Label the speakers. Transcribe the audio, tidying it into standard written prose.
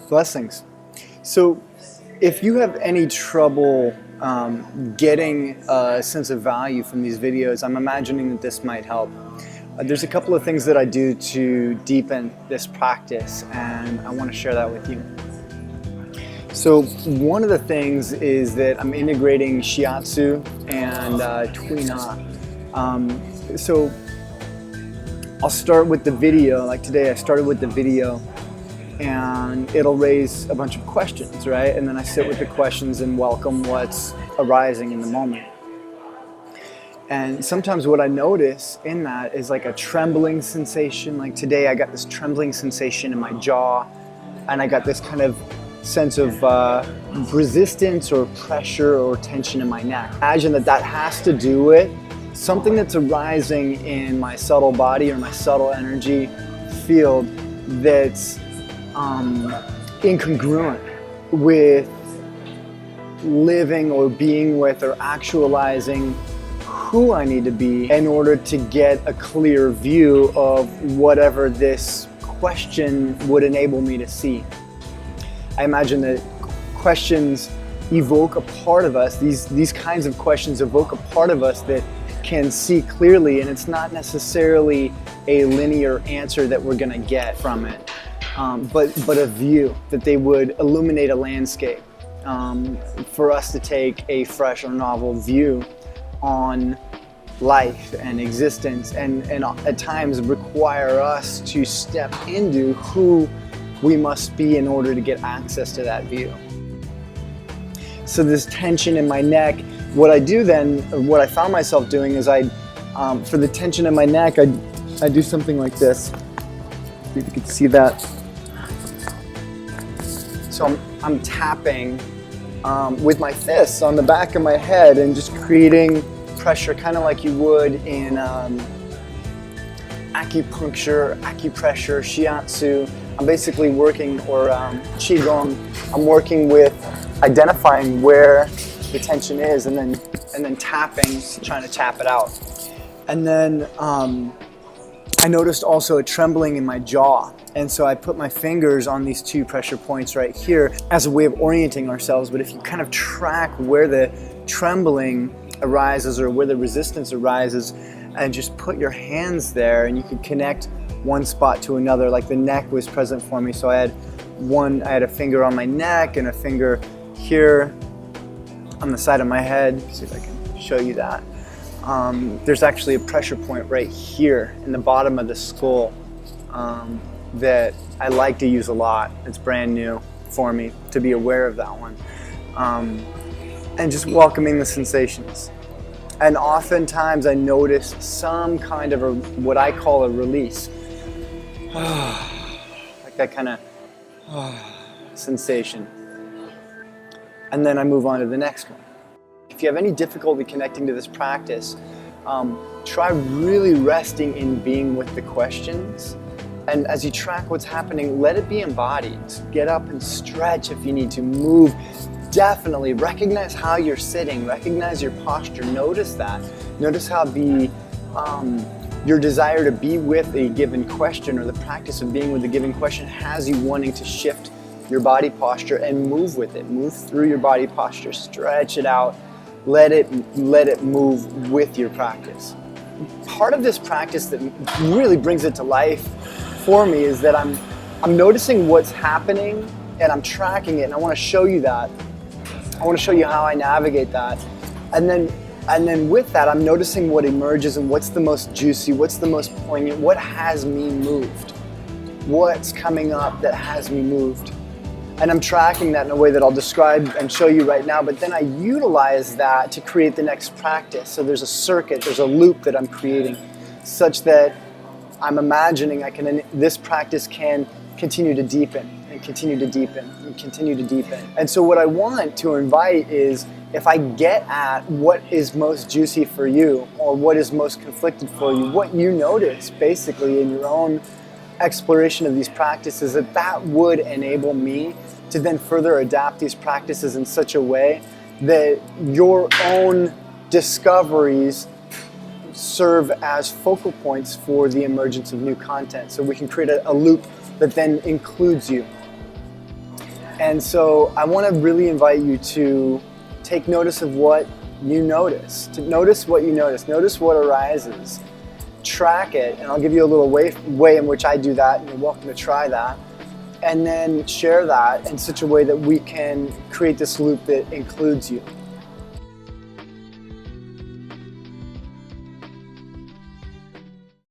Speaker 1: Blessings. So if you have any trouble getting a sense of value from these videos, I'm imagining that this might help. There's a couple of things that I do to deepen this practice, and I want to share that with you. So one of the things is that I'm integrating shiatsu and Tui Na. So I'll start with the video. Like today I started with the video, and it'll raise a bunch of questions, right? And then I sit with the questions and welcome what's arising in the moment. And sometimes what I notice in that is like a trembling sensation. Like today I got this trembling sensation in my jaw, and I got this kind of sense of resistance or pressure or tension in my neck. Imagine that that has to do with something that's arising in my subtle body or my subtle energy field that's incongruent with living or being with or actualizing who I need to be in order to get a clear view of whatever this question would enable me to see. I imagine that questions evoke a part of us, these kinds of questions evoke a part of us that can see clearly, and it's not necessarily a linear answer that we're gonna get from it, but a view, that they would illuminate a landscape for us to take a fresh or novel view on life and existence, and at times require us to step into who we must be in order to get access to that view. So this tension in my neck, what I do then, what I found myself doing is for the tension in my neck, I do something like this. See if you can see that. So I'm tapping with my fists on the back of my head and just creating pressure, kind of like you would in acupuncture, acupressure, shiatsu. I'm basically working, or qigong, I'm working with identifying where the tension is and then tapping, trying to tap it out. And then I noticed also a trembling in my jaw. And so I put my fingers on these two pressure points right here as a way of orienting ourselves. But if you kind of track where the trembling arises or where the resistance arises, and just put your hands there, and you could connect one spot to another. Like the neck was present for me, so I had a finger on my neck and a finger here on the side of my head. See if I can show you that. There's actually a pressure point right here in the bottom of the skull that I like to use a lot. It's brand new for me to be aware of that one. And just welcoming the sensations. And oftentimes I notice some kind of what I call a release. Like that kind of sensation. And then I move on to the next one. If you have any difficulty connecting to this practice, try really resting in being with the questions. And as you track what's happening, let it be embodied. Get up and stretch if you need to. Move. Definitely recognize how you're sitting. Recognize your posture. Notice that. Notice how your desire to be with a given question, or the practice of being with a given question, has you wanting to shift your body posture and move with it. Move through your body posture. Stretch it out. Let it move with your practice. Part of this practice that really brings it to life for me is that I'm noticing what's happening and I'm tracking it, and I want to show you that. I want to show you how I navigate that. And then with that, I'm noticing what emerges and what's the most juicy, what's the most poignant, what has me moved, what's coming up that has me moved. And I'm tracking that in a way that I'll describe and show you right now, but then I utilize that to create the next practice. So there's a circuit, there's a loop that I'm creating, such that I'm imagining this practice can continue to deepen and continue to deepen and continue to deepen. And so what I want to invite is, if I get at what is most juicy for you, or what is most conflicted for you, what you notice basically in your own exploration of these practices, that would enable me to then further adapt these practices in such a way that your own discoveries serve as focal points for the emergence of new content. So we can create a loop that then includes you. And so I want to really invite you to take notice of what you notice, to notice what you notice what arises, track it, and I'll give you a little way in which I do that, and you're welcome to try that, and then share that in such a way that we can create this loop that includes you.